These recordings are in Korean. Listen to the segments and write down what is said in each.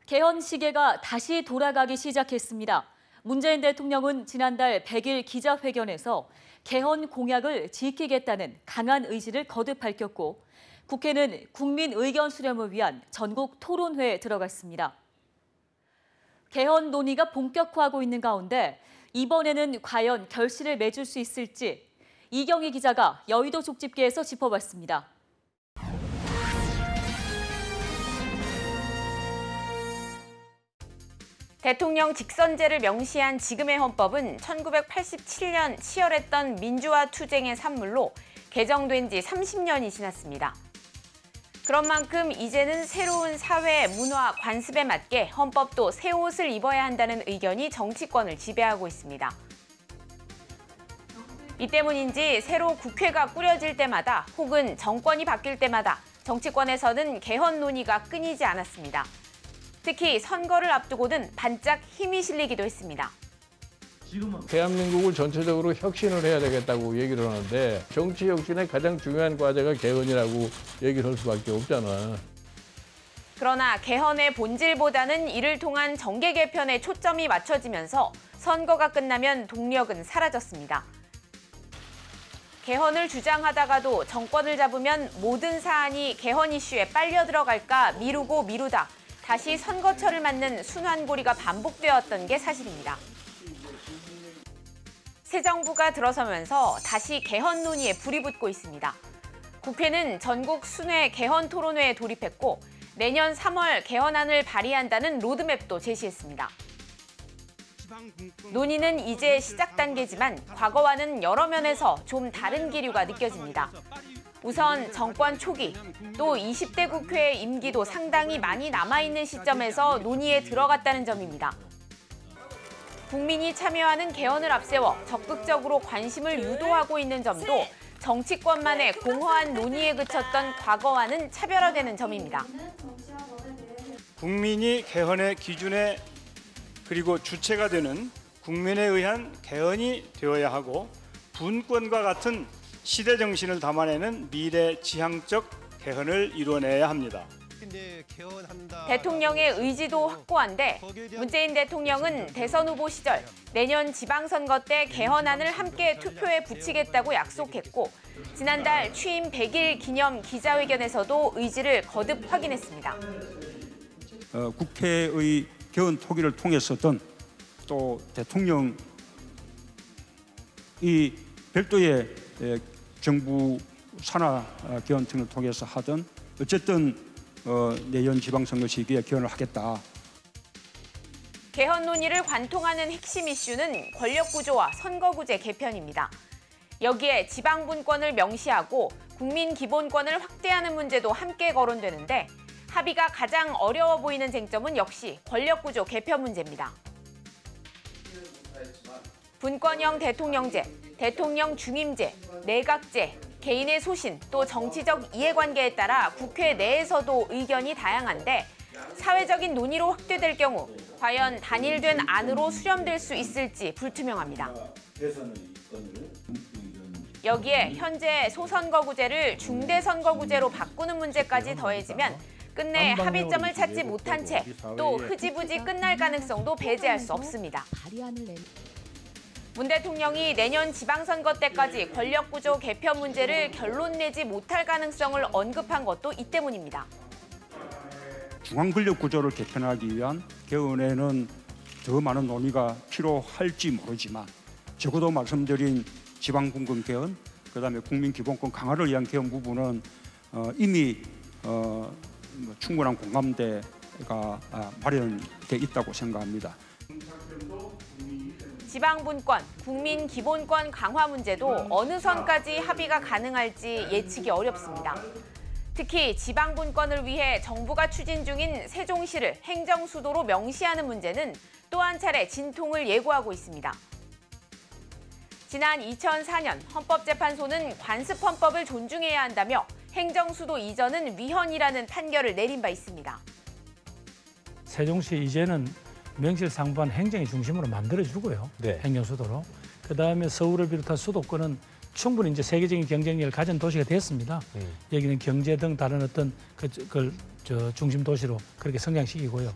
개헌 시계가 다시 돌아가기 시작했습니다. 문재인 대통령은 지난달 100일 기자회견에서 개헌 공약을 지키겠다는 강한 의지를 거듭 밝혔고 국회는 국민 의견 수렴을 위한 전국 토론회에 들어갔습니다. 개헌 논의가 본격화하고 있는 가운데 이번에는 과연 결실을 맺을 수 있을지 이경희 기자가 여의도 족집게에서 짚어봤습니다. 대통령 직선제를 명시한 지금의 헌법은 1987년 치열했던 민주화 투쟁의 산물로 개정된 지 30년이 지났습니다. 그런 만큼 이제는 새로운 사회, 문화, 관습에 맞게 헌법도 새 옷을 입어야 한다는 의견이 정치권을 지배하고 있습니다. 이 때문인지 새로 국회가 꾸려질 때마다 혹은 정권이 바뀔 때마다 정치권에서는 개헌 논의가 끊이지 않았습니다. 특히 선거를 앞두고는 반짝 힘이 실리기도 했습니다. 대한민국을 전체적으로 혁신을 해야 되겠다고 얘기를 하는데 정치 혁신의 가장 중요한 과제가 개헌이라고 얘기를 할 수밖에 없잖아. 그러나 개헌의 본질보다는 이를 통한 정계 개편에 초점이 맞춰지면서 선거가 끝나면 동력은 사라졌습니다. 개헌을 주장하다가도 정권을 잡으면 모든 사안이 개헌 이슈에 빨려 들어갈까 미루고 미루다 다시 선거철을 맞는 순환고리가 반복되었던 게 사실입니다. 새 정부가 들어서면서 다시 개헌 논의에 불이 붙고 있습니다. 국회는 전국 순회 개헌 토론회에 돌입했고 내년 3월 개헌안을 발의한다는 로드맵도 제시했습니다. 논의는 이제 시작 단계지만 과거와는 여러 면에서 좀 다른 기류가 느껴집니다. 우선 정권 초기, 또 20대 국회의 임기도 상당히 많이 남아있는 시점에서 논의에 들어갔다는 점입니다. 국민이 참여하는 개헌을 앞세워 적극적으로 관심을 유도하고 있는 점도 정치권만의 공허한 논의에 그쳤던 과거와는 차별화되는 점입니다. 국민이 개헌의 기준에 그리고 주체가 되는 국민에 의한 개헌이 되어야 하고 분권과 같은 시대 정신을 담아내는 미래지향적 개헌을 이루어내야 합니다. 대통령의 의지도 확고한데 문재인 대통령은 대선 후보 시절 내년 지방선거 때 개헌안을 함께 투표에 붙이겠다고 약속했고 지난달 취임 100일 기념 기자회견에서도 의지를 거듭 확인했습니다. 국회의 개헌 토기를 통해서든 또 대통령이 별도의 정부 산하 개헌 등을 통해서 하든 어쨌든 내년 지방선거 시기에 개헌을 하겠다. 개헌 논의를 관통하는 핵심 이슈는 권력구조와 선거구제 개편입니다. 여기에 지방분권을 명시하고 국민기본권을 확대하는 문제도 함께 거론되는데 합의가 가장 어려워 보이는 쟁점은 역시 권력구조 개편 문제입니다. 분권형 대통령제, 대통령 중임제, 내각제, 개인의 소신, 또 정치적 이해관계에 따라 국회 내에서도 의견이 다양한데 사회적인 논의로 확대될 경우 과연 단일된 안으로 수렴될 수 있을지 불투명합니다. 여기에 현재 소선거구제를 중대선거구제로 바꾸는 문제까지 더해지면 끝내 합의점을 찾지 못한 채 또 흐지부지 끝날 가능성도 배제할 수 없습니다. 문 대통령이 내년 지방선거 때까지 권력구조 개편 문제를 결론 내지 못할 가능성을 언급한 것도 이 때문입니다. 중앙권력구조를 개편하기 위한 개헌에는 더 많은 논의가 필요할지 모르지만 적어도 말씀드린 지방분권 개헌, 그다음에 국민기본권 강화를 위한 개헌 부분은 이미 충분한 공감대가 마련돼 있다고 생각합니다. 지방분권, 국민기본권 강화 문제도 어느 선까지 합의가 가능할지 예측이 어렵습니다. 특히 지방분권을 위해 정부가 추진 중인 세종시를 행정수도로 명시하는 문제는 또 한 차례 진통을 예고하고 있습니다. 지난 2004년 헌법재판소는 관습헌법을 존중해야 한다며 행정수도 이전은 위헌이라는 판결을 내린 바 있습니다. 세종시 이제는 명실상부한 행정의 중심으로 만들어주고요. 네. 행정수도로. 그다음에 서울을 비롯한 수도권은 충분히 이제 세계적인 경쟁력을 가진 도시가 됐습니다. 여기는 경제 등 다른 어떤 중심 도시로 그렇게 성장시키고요.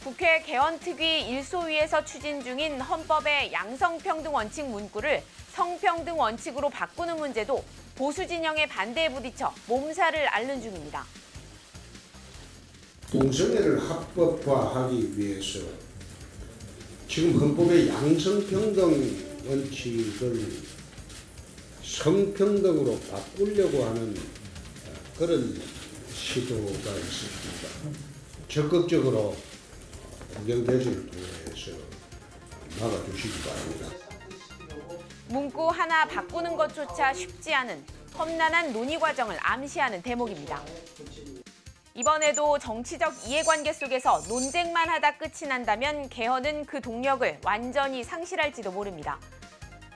국회 개헌특위 일소위에서 추진 중인 헌법의 양성평등 원칙 문구를 성평등 원칙으로 바꾸는 문제도 보수 진영의 반대에 부딪혀 몸살을 앓는 중입니다. 동성애를 합법화하기 위해서 지금 헌법의 양성평등 원칙을 성평등으로 바꾸려고 하는 그런 시도가 있습니다. 적극적으로 국영대책을 통해서 막아주시기 바랍니다. 문구 하나 바꾸는 것조차 쉽지 않은 험난한 논의 과정을 암시하는 대목입니다. 이번에도 정치적 이해관계 속에서 논쟁만 하다 끝이 난다면 개헌은 그 동력을 완전히 상실할지도 모릅니다.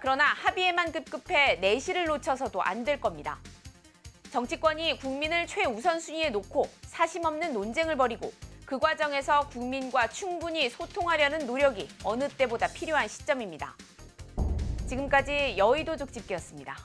그러나 합의에만 급급해 내실을 놓쳐서도 안 될 겁니다. 정치권이 국민을 최우선순위에 놓고 사심 없는 논쟁을 벌이고 그 과정에서 국민과 충분히 소통하려는 노력이 어느 때보다 필요한 시점입니다. 지금까지 여의도 족집기였습니다.